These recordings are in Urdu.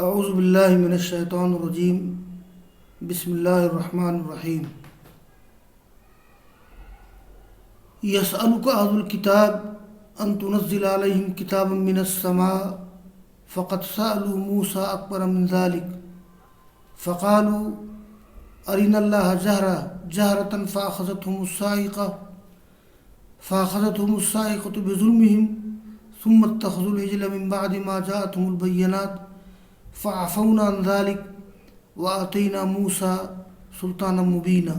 اعوذ باللہ من الشیطان الرجیم بسم اللہ الرحمن الرحیم یسألک اہل الکتاب ان تنزل علیہم کتابا من السماء فقد سألوا موسیٰ اکبر من ذلک فقالوا ارنا اللہ جہرة فأخذتهم الصاعقة بظلمهم ثم اتخذوا العجل من بعد ما جاءتهم البينات فعفونا عن ذلك وآتينا موسى سلطانا مبينا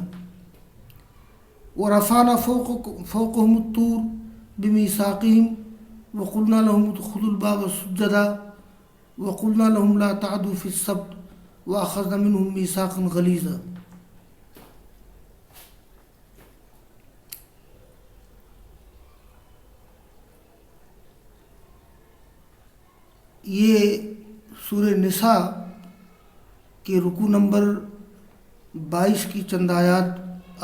ورفعنا فوقهم الطور بميثاقهم وقلنا لهم ادخلوا الباب سجدا وقلنا لهم لا تعدوا في السبت وأخذنا منهم ميثاقا غليظا. یہ سورہ نساء کے رکوع نمبر 22 کی چند آیات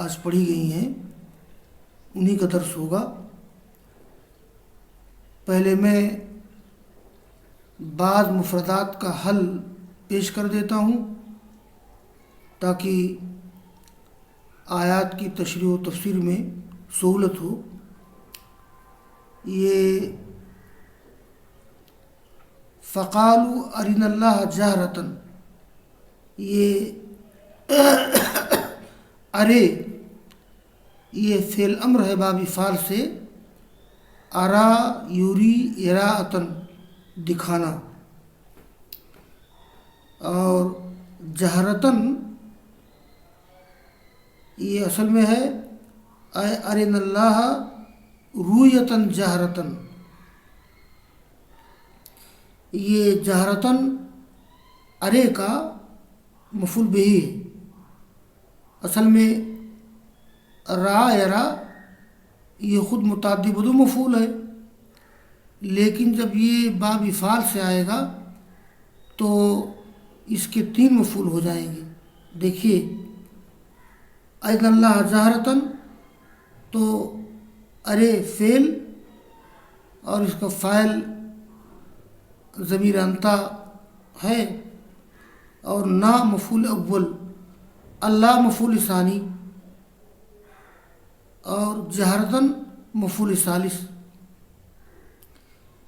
آج پڑھی گئی ہیں، انہی کا درس ہوگا. پہلے میں بعض مفردات کا حل پیش کر دیتا ہوں تاکہ آیات کی تشریح و تفسیر میں سہولت ہو. یہ فقالوا ارنا اللہ جہرتن، یہ ارے یہ فعل امر ہے باب فعل سے، ارا یوری اراءتن دکھانا، اور جہرتن یہ اصل میں ہے ارنا اللہ رویتن جہرتن. یہ جہرتن ارے کا مفعول بہ ہے. اصل میں را یرا یہ خود متعدی بدو مفعول ہے، لیکن جب یہ باب فعل سے آئے گا تو اس کے 3 مفعول ہو جائیں گے. دیکھیے اذن اللہ جہرتن تو ارے فعل اور اس کا فاعل ضمیر انتا ہے، اور نا مفعول اول، اللہ مفعول ثانی، اور جہرتن مفعول ثالث.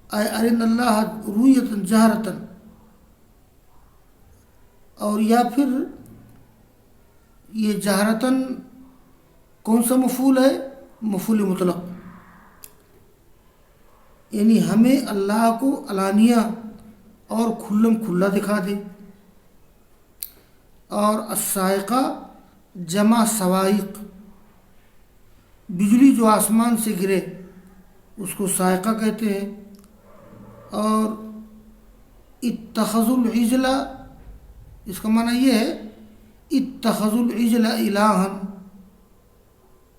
ارن اللہ رویتن جہرتن، اور یا پھر یہ جہرتن کون سا مفعول ہے؟ مفعول مطلق، یعنی ہمیں اللہ کو علانیہ اور کھلم کھلا دکھا دے. اور الصاعقہ جمع صواعق، بجلی جو آسمان سے گرے اس کو صاعقہ کہتے ہیں. اور اتخذوا العجل، اس کا معنی یہ ہے اتخذوا العجل الہا،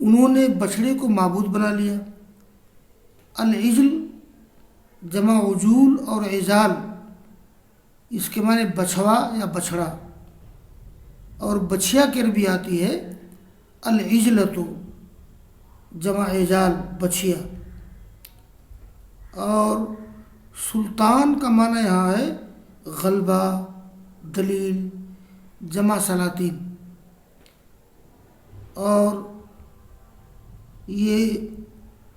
انہوں نے بچھڑے کو معبود بنا لیا. العجل جمع عجول اور عجال، اس کے معنی بچھوا یا بچھڑا، اور بچھیا کے عربی آتی ہے العجلۃ جمع عجال بچھیا. اور سلطان کا معنی یہاں ہے غلبہ، دلیل، جمع سلاطین. اور یہ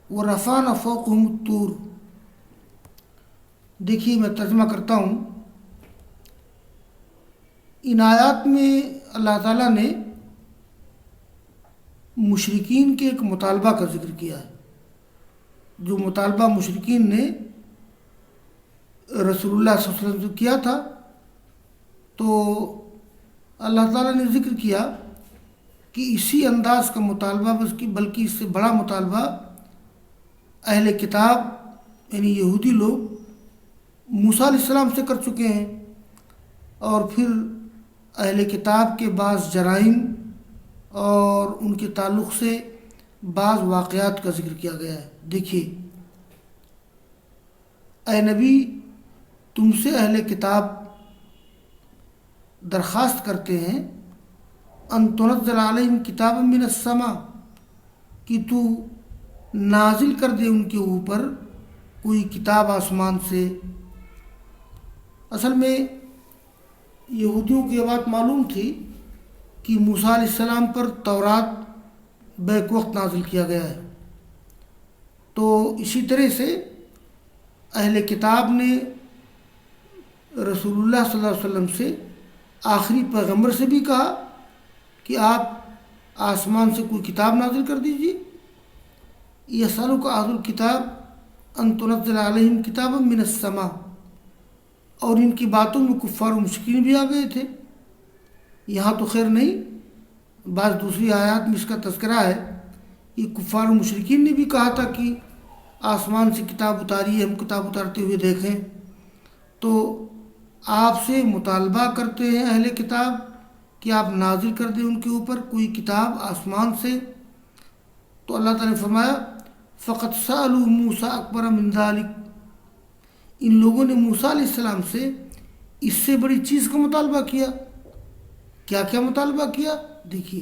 ورفعنا فوقهم الطور، دیکھیے میں ترجمہ کرتا ہوں. ان آیات میں اللہ تعالیٰ نے مشرکین کے ایک مطالبہ کا ذکر کیا ہے، جو مطالبہ مشرکین نے رسول اللہ صلی اللہ علیہ وسلم سے کیا تھا. تو اللہ تعالیٰ نے ذکر کیا کہ اسی انداز کا مطالبہ بلکہ اس سے بڑا مطالبہ اہل کتاب یعنی یہودی لوگ موسیٰ علیہ السلام سے کر چکے ہیں. اور پھر اہل کتاب کے بعض جرائم اور ان کے تعلق سے بعض واقعات کا ذکر کیا گیا ہے. دیکھیے اے نبی، تم سے اہل کتاب درخواست کرتے ہیں ان تنزل علیہم کتابا من السماء، کہ تو نازل کر دے ان کے اوپر کوئی کتاب آسمان سے. اصل میں یہودیوں کو یہ بات معلوم تھی کہ موسیٰ علیہ السلام پر تورات بیک وقت نازل کیا گیا ہے، تو اسی طرح سے اہل کتاب نے رسول اللہ صلی اللہ علیہ وسلم سے، آخری پیغمبر سے بھی کہا کہ آپ آسمان سے کوئی کتاب نازل کر دیجیے۔ یسألک اہل الکتاب ان تنزل علیہم کتابا من السماء، اور ان کی باتوں میں کفار و مشرکین بھی آ گئے تھے۔ یہاں تو خیر نہیں، بعض دوسری آیات میں اس کا تذکرہ ہے کہ کفار و مشرکین نے بھی کہا تھا کہ آسمان سے کتاب اتاری، ہم کتاب اتارتے ہوئے دیکھیں۔ تو آپ سے مطالبہ کرتے ہیں اہل کتاب کہ آپ نازل کر دیں ان کے اوپر کوئی کتاب آسمان سے۔ تو اللہ تعالیٰ نے فرمایا فقط سألوا موسیٰ اکبر من ذلک، ان لوگوں نے موسیٰ علیہ السلام سے اس سے بڑی چیز کا مطالبہ کیا۔ کیا کیا مطالبہ کیا؟ دیکھیے،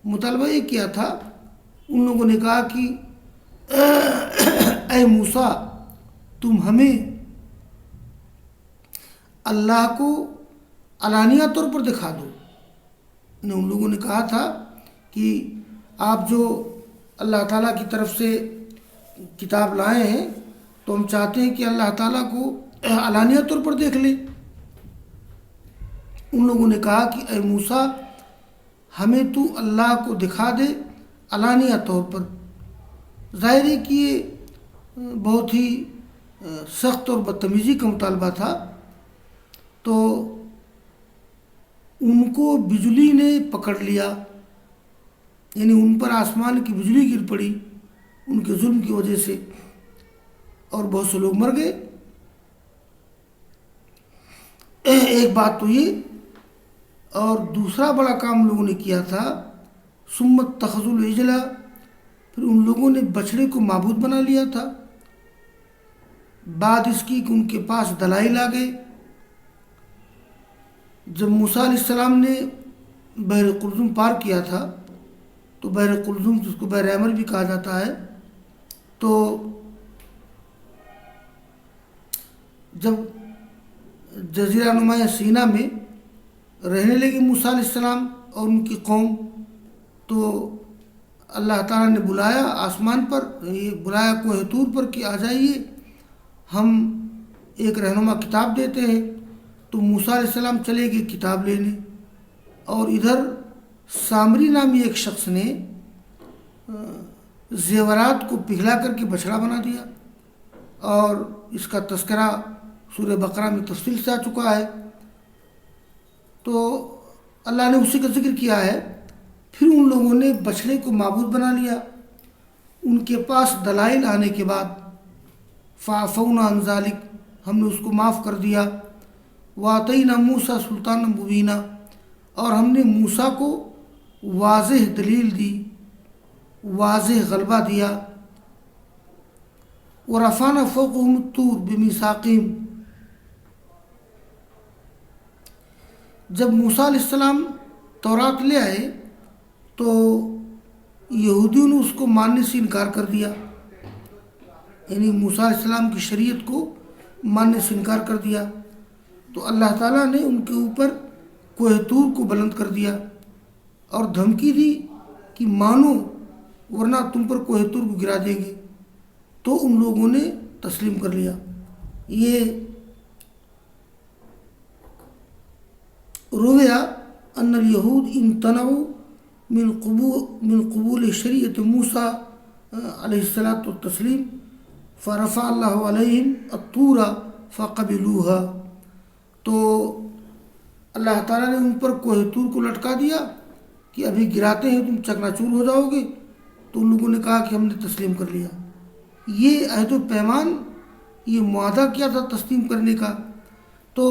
مطالبہ یہ کیا تھا، ان لوگوں نے کہا کہ اے موسیٰ تم ہمیں اللہ کو علانیہ طور پر دکھا دو۔ ان لوگوں نے کہا تھا کہ آپ جو اللہ تعالیٰ کی طرف سے کتاب لائے ہیں تو ہم چاہتے ہیں کہ اللہ تعالیٰ کو علانیہ طور پر دیکھ لیں۔ ان لوگوں نے کہا کہ اے موسیٰ ہمیں تو اللہ کو دکھا دے علانیہ طور پر۔ ظاہر ہے کہ یہ بہت ہی سخت اور بدتمیزی کا مطالبہ تھا، تو ان کو بجلی نے پکڑ لیا، یعنی ان پر آسمان کی بجلی گر پڑی ان کے ظلم کی وجہ سے، اور بہت سے لوگ مر گئے۔ ایک بات تو یہ، اور دوسرا بڑا کام لوگوں نے کیا تھا ثم اتخذوا العجل، پھر ان لوگوں نے بچڑے کو معبود بنا لیا تھا، بعد اس کی کہ ان کے پاس دلائل آ گئے۔ جب موسیٰ علیہ السلام نے بحر قلزم پار کیا تھا، تو بحر قلزم جس کو بحر احمر بھی کہا جاتا ہے، تو جب جزیرہ نما سینا میں رہنے لگے موسیٰ علیہ السلام اور ان کی قوم، تو اللہ تعالیٰ نے بلایا آسمان پر، یہ بلایا کوہ طور پر کہ آ جائیے ہم ایک رہنما کتاب دیتے ہیں۔ تو موسیٰ علیہ السلام چلے گئے کتاب لینے، اور ادھر سامری نامی ایک شخص نے زیورات کو پگھلا کر کے بچڑا بنا دیا، اور اس کا تذکرہ سورہ بقرہ میں تفصیل سے آ چکا ہے۔ تو اللہ نے اسی کا ذکر کیا ہے۔ پھر ان لوگوں نے بچڑے کو معبود بنا لیا، ان کے پاس دلائل آنے کے بعد فعفونا عن ذلک، ہم نے اس کو معاف کر دیا۔ وآتینا موسیٰ سلطانا مبینا، اور ہم نے موسیٰ کو واضح دلیل دی، واضح غلبہ دیا۔ ورفعنا فوقهم الطور بمیثاقہم، جب موسیٰ علیہ السلام تورات لے آئے تو یہودیوں نے اس کو ماننے سے انکار کر دیا، یعنی موسیٰ علیہ السلام کی شریعت کو ماننے سے انکار کر دیا۔ تو اللہ تعالیٰ نے ان کے اوپر کوہ طور کو بلند کر دیا اور دھمکی دی کہ مانو ورنہ تم پر کوہ طور کو گرا دیں گے۔ تو ان لوگوں نے تسلیم کر لیا۔ یہ رویا ان الیہود امتنعوا من قبول شریعت موسیٰ علیہ الصلاۃ والتسلیم فرفع اللہ علیہم الطور فقبلوها، تو اللہ تعالیٰ نے ان پر کوہ طور کو لٹکا دیا کہ ابھی گراتے ہیں تم چکنا چور ہو جاؤ گے۔ تو ان لوگوں نے کہا کہ ہم نے تسلیم کر لیا۔ یہ عہد و پیمان، یہ معاہدہ کیا تھا تسلیم کرنے کا، تو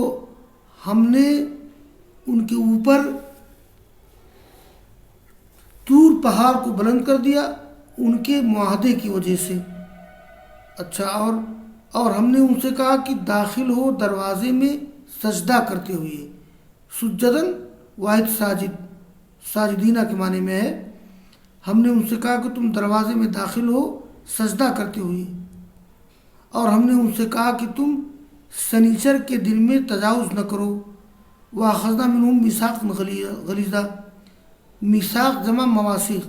ہم نے ان کے اوپر طور پہاڑ کو بلند کر دیا ان کے معاہدے کی وجہ سے۔ اچھا، اور ہم نے ان سے کہا کہ داخل ہو دروازے میں سجدہ کرتے ہوئے، سجدن واحد ساجد، ساجدینہ کے معنی میں ہے۔ ہم نے ان سے کہا کہ تم دروازے میں داخل ہو سجدہ کرتے ہوئے، اور ہم نے ان سے کہا کہ تم سنیچر کے دن میں تجاوز نہ کرو، وَأَخَذْنَا مِنْهُمْ مِيثَاقًا غَلِيظًا، میثاق جمع مواثیق،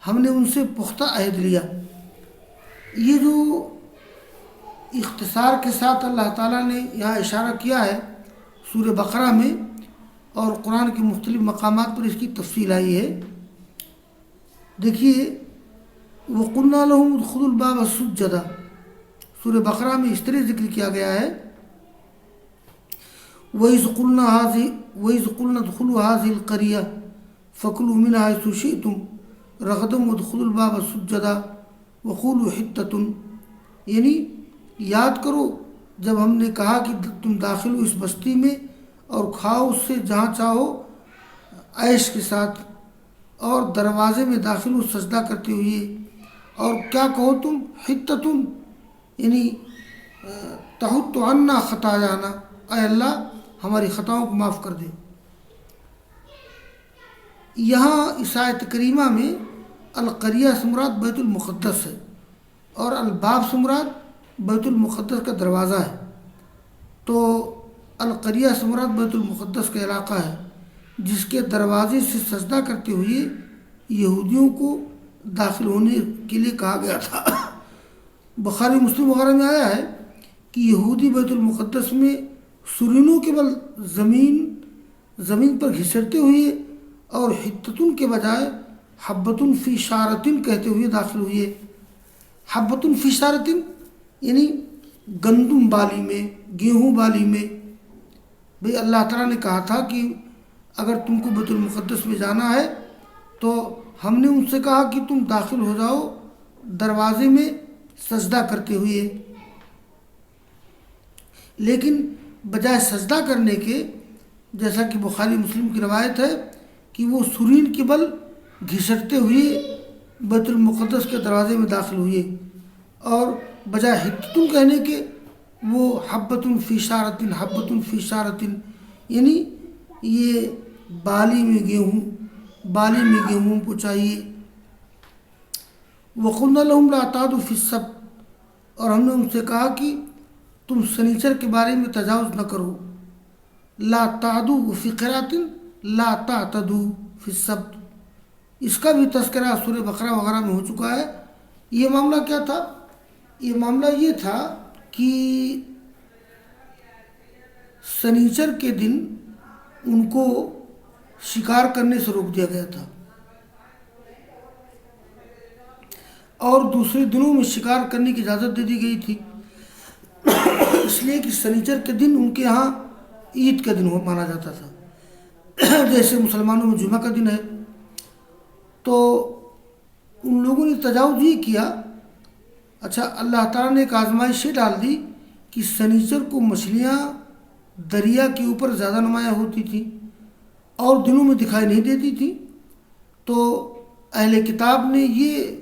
ہم نے ان سے پختہ عہد لیا۔ یہ جو اختصار کے ساتھ اللہ تعالیٰ نے یہاں اشارہ کیا ہے سورہ بقرہ میں، اور قرآن کے مختلف مقامات پر اس کی تفصیل آئی ہے۔ دیکھیے، وَقُلْنَا لَهُمُ ادْخُلُوا الْبَابَ سُجَّدًا، سورہ بقرہ میں اس طرح ذکر کیا گیا ہے، وَإِذْ قُلْنَا ادْخُلُوا هَٰذِهِ الْقَرْيَةَ فَكُلُوا مِنْهَا حَيْثُ شِئْتُمْ رَغَدًا وَادْخُلُوا الْبَابَ سُجَّدًا وَقُولُوا حِطَّةٌ، یعنی یاد کرو جب ہم نے کہا کہ تم داخل ہو اس بستی میں اور کھاؤ اس سے جہاں چاہو عیش کے ساتھ، اور دروازے میں داخل ہو سجدہ کرتے ہوئے، اور کیا کہو تم حطتن، یعنی تحط عنا خطایانا، اے اللہ ہماری خطاؤں کو معاف کر دے۔ یہاں اس آیت کریمہ میں القریہ سے مراد بیت المقدس ہے، اور الباب سے مراد بیت المقدس کا دروازہ ہے۔ تو القریہ سے مراد بیت المقدس کا علاقہ ہے جس کے دروازے سے سجدہ کرتے ہوئے یہودیوں کو داخل ہونے کے لیے کہا گیا تھا۔ بخاری مسلم وغیرہ میں آیا ہے کہ یہودی بیت المقدس میں سرینوں کے بل زمین پر گھسٹتے ہوئے اور حتتن کے بجائے حبتن فی شارتن کہتے ہوئے داخل ہوئے۔ حبتن فی شارتن یعنی گندم بالی میں، گیہوں بالی میں۔ بھئی اللہ تعالیٰ نے کہا تھا کہ اگر تم کو بیت المقدس میں جانا ہے تو ہم نے ان سے کہا کہ تم داخل ہو جاؤ دروازے میں سجدہ کرتے ہوئے، لیکن بجائے سجدہ کرنے کے، جیسا کہ بخاری مسلم کی روایت ہے کہ وہ سرین کے بل گھسٹتے ہوئے بیت المقدس کے دروازے میں داخل ہوئے، اور بجائے حتتن کہنے کے وہ حبتن فی شارتن، حبتن فی شارتن یعنی یہ بالی میں گیہوں کو چاہیے۔ وَقُلْنَا لَهُمْ لَا تَعْدُوا فِي السَّبْتِ، اور ہم نے ان سے کہا کہ تم سنیچر کے بارے میں تجاوز نہ کرو۔ لا تعدوا فی قراءۃ لا تعتدوا فی السبت، اس کا بھی تذکرہ سورہ بقرہ وغیرہ میں ہو چکا ہے۔ یہ معاملہ کیا تھا؟ یہ معاملہ یہ تھا کہ سنیچر کے دن ان کو شکار کرنے سے روک دیا گیا تھا، اور دوسرے دنوں میں شکار کرنے کی اجازت دے دی گئی تھی، اس لیے کہ سنیچر کے دن ان کے ہاں عید کا دن مانا جاتا تھا، جیسے مسلمانوں میں جمعہ کا دن ہے۔ تو ان لوگوں نے تجاوز یہ کیا۔ اچھا، اللہ تعالیٰ نے ایک آزمائش یہ ڈال دی کہ سنیچر کو مچھلیاں دریا کے اوپر زیادہ نمایاں ہوتی تھیں اور دنوں میں دکھائی نہیں دیتی تھیں، تو اہل کتاب نے یہ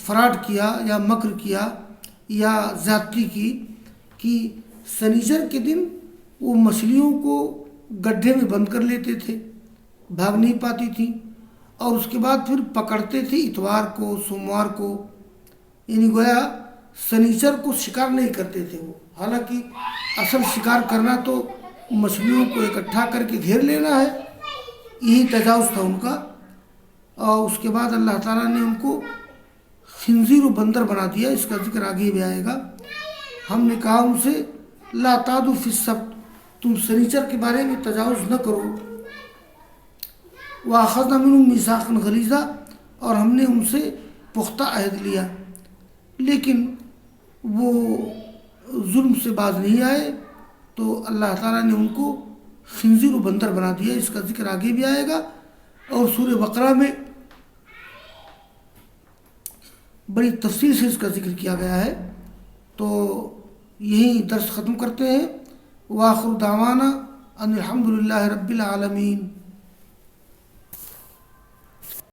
فراڈ کیا یا مکر کیا یا زیادتی کی کہ سنیچر کے دن وہ مچھلیوں کو گڈھے میں بند کر لیتے تھے، بھاگ نہیں پاتی تھیں، اور اس کے بعد پھر پکڑتے تھے اتوار کو، سوموار کو، یعنی گویا سنیچر کو شکار نہیں کرتے تھے وہ، حالانکہ اصل شکار کرنا تو مچھلیوں کو اکٹھا کر کے گھیر لینا ہے، یہی تجاوز تھا ان کا۔ اور اس کے بعد اللہ تعالیٰ نے ان کو خنزیر و بندر بنا دیا، اس کا ذکر آگے بھی آئے گا۔ ہم نے کہا ان سے لا تعدوا فی السبت، تم سنیچر کے بارے میں تجاوز نہ کرو۔ وَأَخَذْنَا مِنْهُمْ مِيثَاقًا غَلِيظًا، اور ہم نے ان سے پختہ عہد لیا، لیکن وہ ظلم سے باز نہیں آئے، تو اللہ تعالیٰ نے ان کو خنزیر و بندر بنا دیا، اس کا ذکر آگے بھی آئے گا۔ اور سورہ بقرہ میں بڑی تفصیل سے اس کا ذکر کیا گیا ہے۔ تو یہی درس ختم کرتے ہیں۔ وآخر دعوانا ان الحمد للہ رب العالمین۔